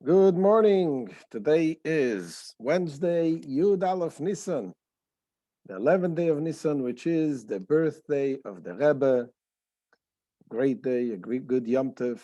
Good morning. Today is Wednesday, Yud Aleph Nisan, the 11th day of Nisan, which is the birthday of the Rebbe. Great day, a great good Yom Tov.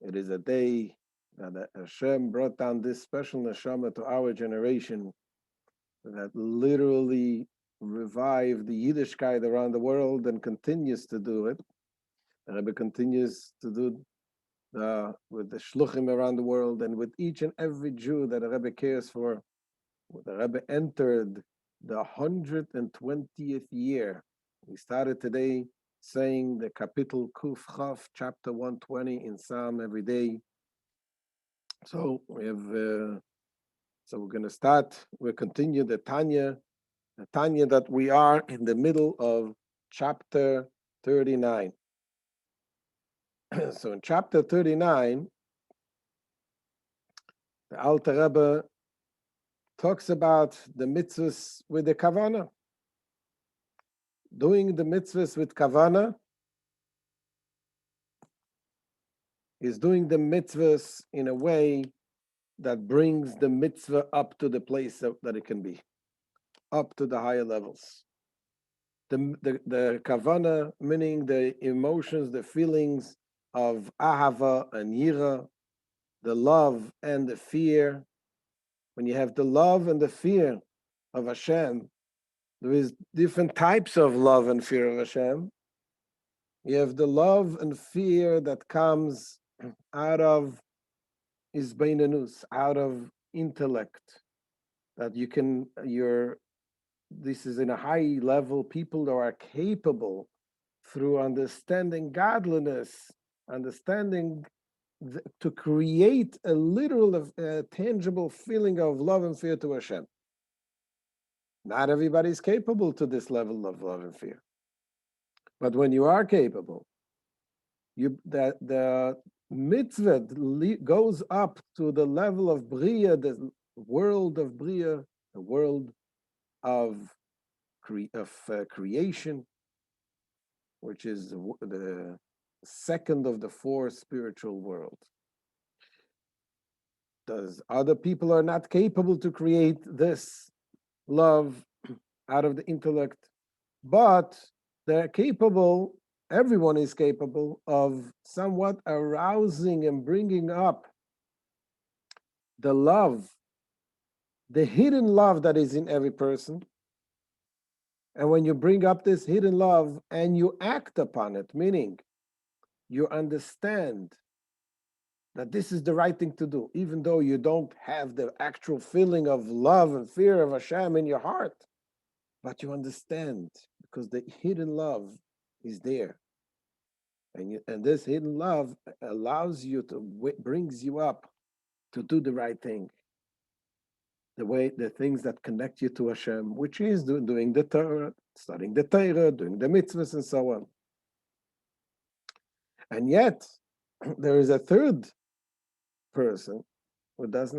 It is a day that Hashem brought down this special neshama to our generation that literally revived the Yiddishkeit around the world and continues to do it. The Rebbe continues to do with the shluchim around the world and with each and every Jew that the Rebbe cares for. The Rebbe entered the 120th year. We started today saying the Kapitel Kuf Chav, chapter 120 in Psalm every day. So we're going to start. We'll continue the Tanya that we are in the middle of chapter 39. So in chapter 39, the Alter Rebbe talks about the mitzvahs with the kavana. Doing the mitzvahs with kavana is doing the mitzvahs in a way that brings the mitzvah up to the place that it can be, up to the higher levels. The kavana, meaning the emotions, the feelings of ahava and yira, the love and the fear. When you have the love and the fear of Hashem, there is different types of love and fear of Hashem. You have the love and fear that comes out of isbeinanus, out of intellect, that this is in a high level, people that are capable through understanding godliness, understanding to create a literal, tangible feeling of love and fear to Hashem. Not everybody is capable to this level of love and fear. But when you are capable, the mitzvah goes up to the level of Bria, the world of Bria, the world of creation, which is the second of the four spiritual worlds. Other people are not capable to create this love out of the intellect, but they're capable, everyone is capable of somewhat arousing and bringing up the love, the hidden love that is in every person. And when you bring up this hidden love and you act upon it, meaning you understand that this is the right thing to do, even though you don't have the actual feeling of love and fear of Hashem in your heart, but you understand because the hidden love is there. And this hidden love allows you brings you up to do the right thing. The things that connect you to Hashem, which is doing the Torah, studying the Torah, doing the mitzvahs, and so on. And yet, there is a third person who does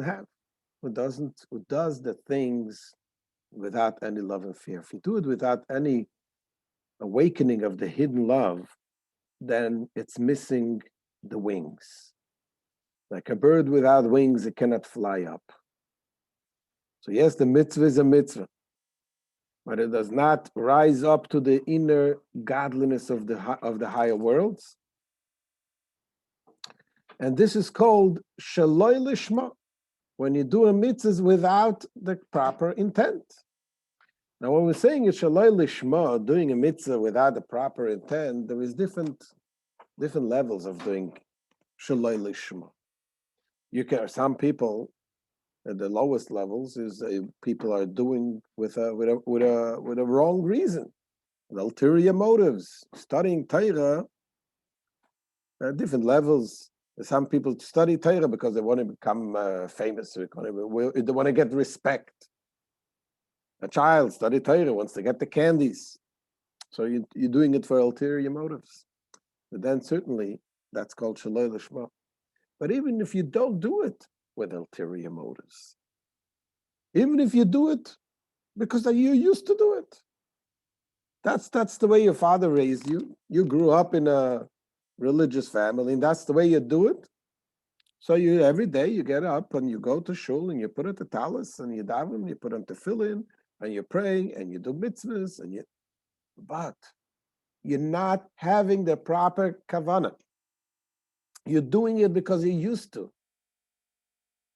the things without any love and fear. If you do it without any awakening of the hidden love, then it's missing the wings. Like a bird without wings, it cannot fly up. So yes, the mitzvah is a mitzvah, but it does not rise up to the inner godliness of the higher worlds. And this is called shaloi lishma, when you do a mitzvah without the proper intent. Now, when we're saying it's shaloi lishma, doing a mitzvah without the proper intent, there is different levels of doing shaloi lishma. Some people at the lowest levels is people are doing with a wrong reason, with ulterior motives, studying Torah. There are different levels. Some people study Torah because they want to become famous. They want to get respect. A child study Torah wants to get the candies. So you're doing it for ulterior motives. But then certainly that's called shaloi lishma. But even if you don't do it with ulterior motives, even if you do it because you used to do it, that's the way your father raised you. You grew up in a religious family, and that's the way you do it. So you every day you get up and you go to shul and you put on the talis and you daven, you put on tefillin and you're praying and you do mitzvahs but you're not having the proper kavanah. You're doing it because you used to.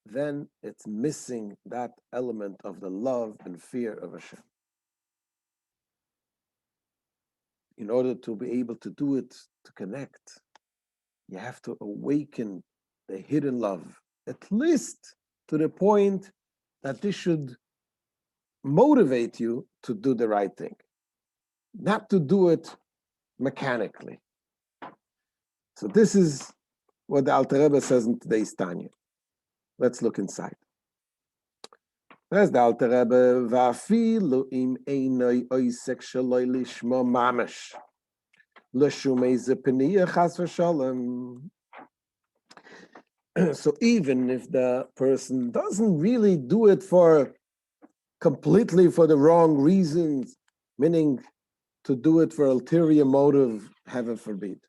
Then it's missing that element of the love and fear of Hashem. In order to be able to do it, to connect, you have to awaken the hidden love, at least to the point that this should motivate you to do the right thing, not to do it mechanically. So this is what the Alter Rebbe says in today's Tanya. Let's look inside. There's the Alter Rebbe, va'afilu im einoi oisek shaloi lishma mamash, l'shumei zepeniya chas v'shalom. So even if the person doesn't really do it completely for the wrong reasons, meaning to do it for ulterior motive, heaven forbid.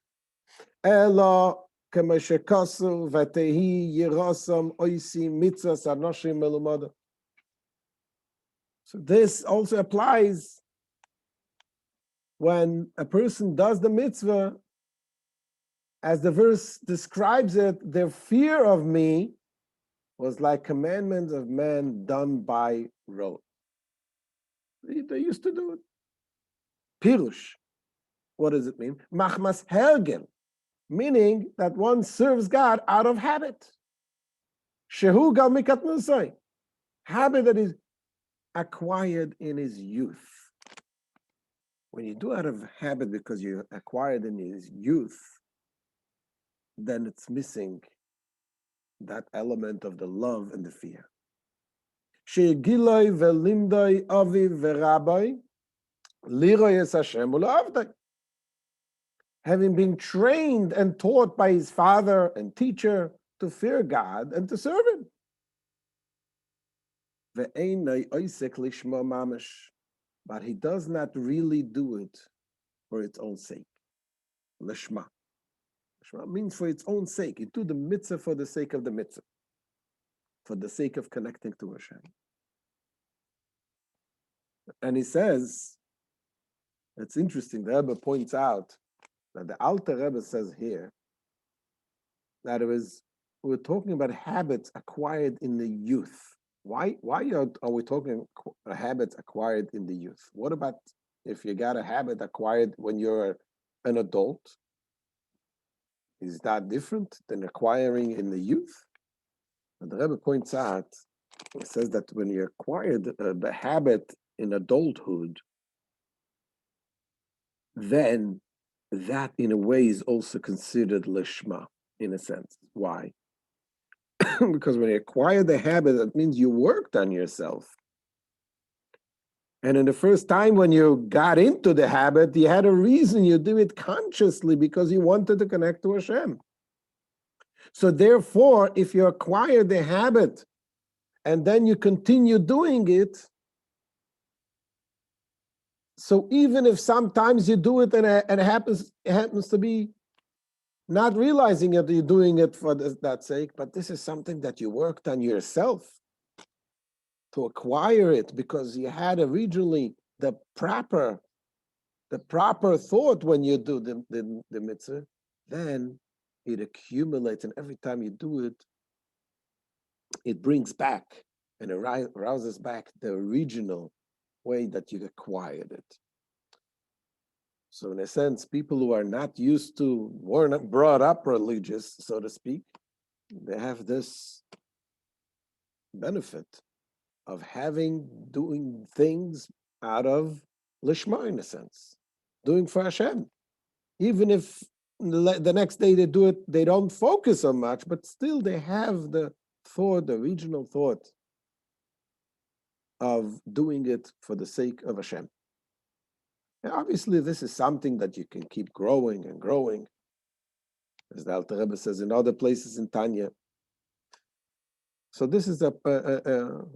Ela kemeshekasu v'tehi yirasam oisi mitzvahs anoshim melumada. So this also applies when a person does the mitzvah, as the verse describes it, their fear of me was like commandments of man done by rote. They used to do it. Pirush. What does it mean? Machmas hergen, meaning that one serves God out of habit. Shehu gal mikat nusay, habit that is acquired in his youth. When you do out of habit because you acquired in his youth, then it's missing that element of the love and the fear. She'giloi ve'limdoi avi ve'rabai liroy es Hashem u'la'avdai. Having been trained and taught by his father and teacher to fear God and to serve him. Ve'einoi oisek lishma mamash. But he does not really do it for its own sake. LISHMA. LISHMA means for its own sake. You do the mitzvah for the sake of the mitzvah, for the sake of connecting to Hashem. And he says, it's interesting, the Rebbe points out that the Alter Rebbe says here that we're talking about habits acquired in the youth. Why are we talking habits acquired in the youth? What about if you got a habit acquired when you're an adult? Is that different than acquiring in the youth? And the Rebbe points out, he says that when you acquire the habit in adulthood, then that in a way is also considered lishma, in a sense. Why? Because when you acquire the habit, that means you worked on yourself. And in the first time when you got into the habit, you had a reason, you did it consciously because you wanted to connect to Hashem. So therefore, if you acquire the habit and then you continue doing it, so even if sometimes you do it and it happens to be not realizing that you're doing it for that sake, but this is something that you worked on yourself to acquire it because you had originally the proper thought when you do the mitzvah, then it accumulates, and every time you do it, it brings back and arouses back the original way that you acquired it. So in a sense, people who are not used to, were not brought up religious, so to speak, they have this benefit of doing things out of LISHMA, in a sense, doing for Hashem. Even if the next day they do it, they don't focus on much, but still they have the thought, the original thought of doing it for the sake of Hashem. And obviously, this is something that you can keep growing and growing, as the Alter Rebbe says in other places in Tanya. So this is what the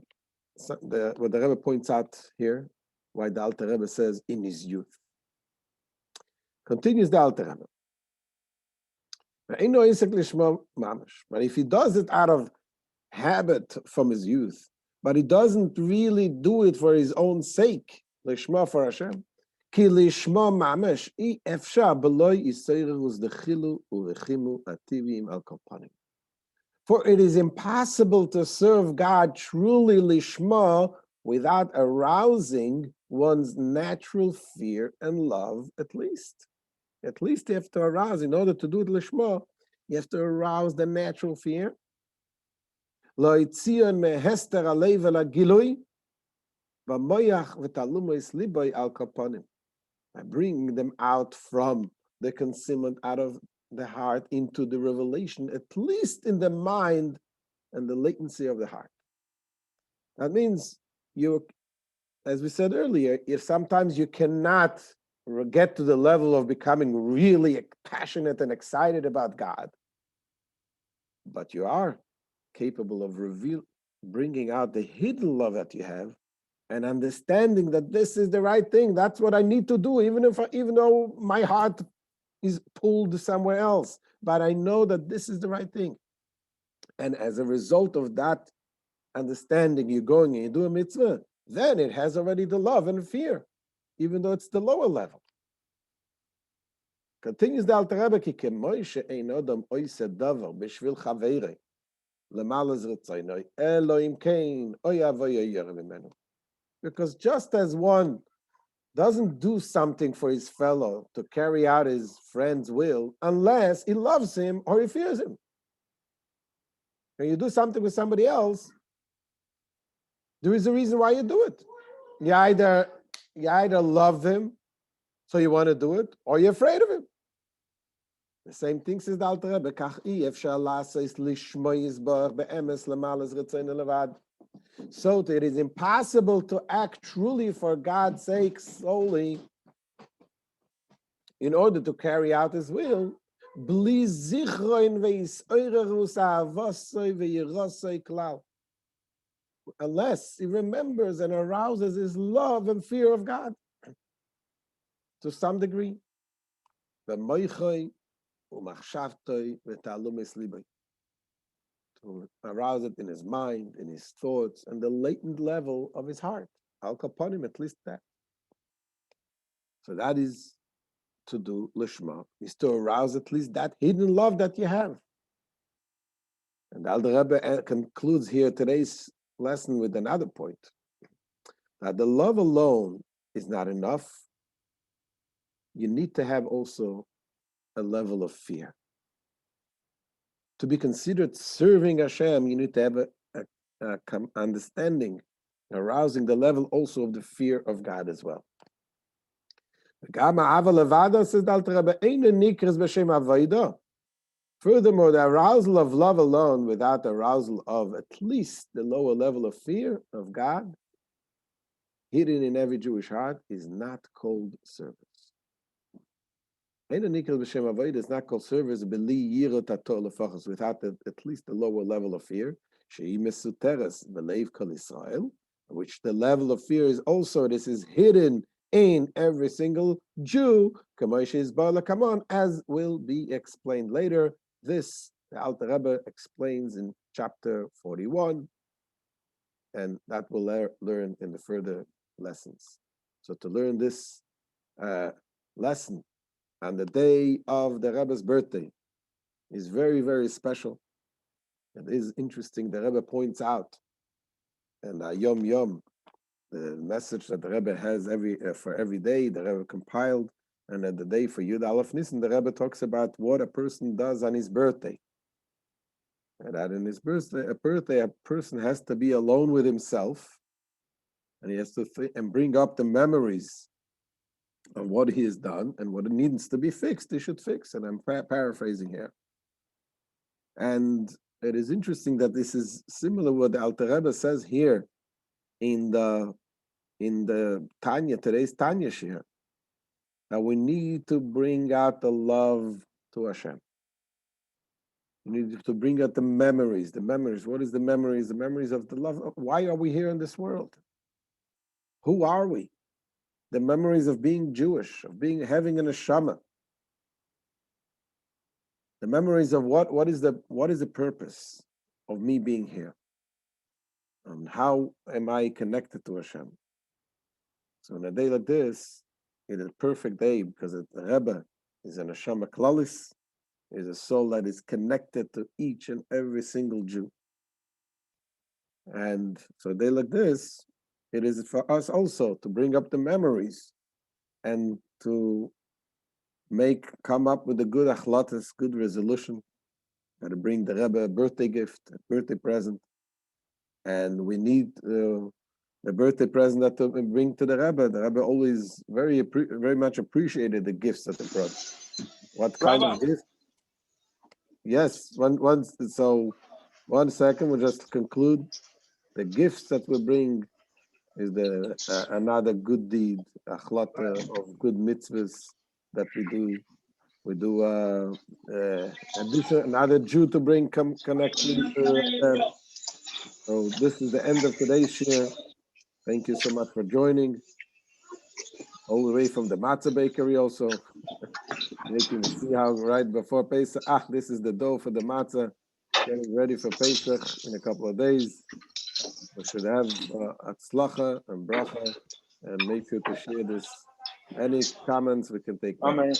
Rebbe points out here, why the Alter Rebbe says in his youth. Continues the Alter Rebbe. But if he does it out of habit from his youth, but he doesn't really do it for his own sake, lishma for Hashem, ki lishma mamash I efsha beloy isayirus dechilu uvechimu ativim al kolpanim. For it is impossible to serve God truly lishma without arousing one's natural fear and love, at least. At least you have to arouse, in order to do it lishma, you have to arouse the natural fear. By bringing them out from the concealment, out of the heart, into the revelation, at least in the mind and the latency of the heart. That means you, as we said earlier, if sometimes you cannot get to the level of becoming really passionate and excited about God, but you are capable of bringing out the hidden love that you have, and understanding that this is the right thing. That's what I need to do, even though my heart is pulled somewhere else. But I know that this is the right thing. And as a result of that understanding, you're going and you do a mitzvah, then it has already the love and fear, even though it's the lower level. Continues the Alter Rebbe, ki kemoishe ein odam oise davar b'shvil chaveirei lemalaz retzaynoi Elohim kein oyavoy yoyer mimenu. Because just as one doesn't do something for his fellow to carry out his friend's will unless he loves him or he fears him. When you do something with somebody else, there is a reason why you do it. You either love him, so you want to do it, or you're afraid of him. The same thing says the Alter Rebbe, so it is impossible to act truly for God's sake solely in order to carry out his will, unless he remembers and arouses his love and fear of God to some degree. To arouse it in his mind, in his thoughts, and the latent level of his heart. Al kaponim, at least that. So that is to do lishma, is to arouse at least that hidden love that you have. And the Alter Rebbe concludes here today's lesson with another point, that the love alone is not enough. You need to have also a level of fear. To be considered serving Hashem, you need to have a understanding, arousing the level also of the fear of God as well. Furthermore, the arousal of love alone without the arousal of at least the lower level of fear of God, hidden in every Jewish heart, is not called service. Is not called service without at least the lower level of fear, which the level of fear is also, this is hidden in every single Jew, as will be explained later. This, the Alter Rebbe explains in chapter 41, and that we'll learn in the further lessons. So to learn this lesson on the day of the Rebbe's birthday is very, very special. It is interesting. The Rebbe points out, and Yom Yom, the message that the Rebbe has for every day, the Rebbe compiled, and at the day for Yud Aleph Nisan, the Rebbe talks about what a person does on his birthday. And that in his birthday, a person has to be alone with himself, and he has to and bring up the memories of what he has done, and what needs to be fixed, he should fix. And I'm paraphrasing here. And it is interesting that this is similar to what the Alter Rebbe says here in the Tanya, today's Tanya shir, that we need to bring out the love to Hashem. We need to bring out the memories. The memories. What is the memories? The memories of the love. Why are we here in this world? Who are we? The memories of being Jewish, of having an neshama. The memories of what is the purpose of me being here? And how am I connected to Hashem? So on a day like this, it is a perfect day because the Rebbe is an Neshama Klalis, is a soul that is connected to each and every single Jew. And so a day like this, it is for us also to bring up the memories and to come up with a good achlatas, good resolution, and to bring the Rebbe a birthday gift, a birthday present. And we need the birthday present that to bring to the Rebbe. The Rebbe always very much appreciated the gifts that they brought. What kind of gift? Yes, so 1 second, we'll just conclude. The gifts that we bring is another good deed, achlata of good mitzvahs that we do. We do another Jew to bring connecting to. So this is the end of today's share. Thank you so much for joining. All the way from the matzah bakery also. Making me see how right before Pesach, this is the dough for the matzah. Getting ready for Pesach in a couple of days. We should have atzlacha and bracha, and make sure to share this. Any comments we can take. Amen.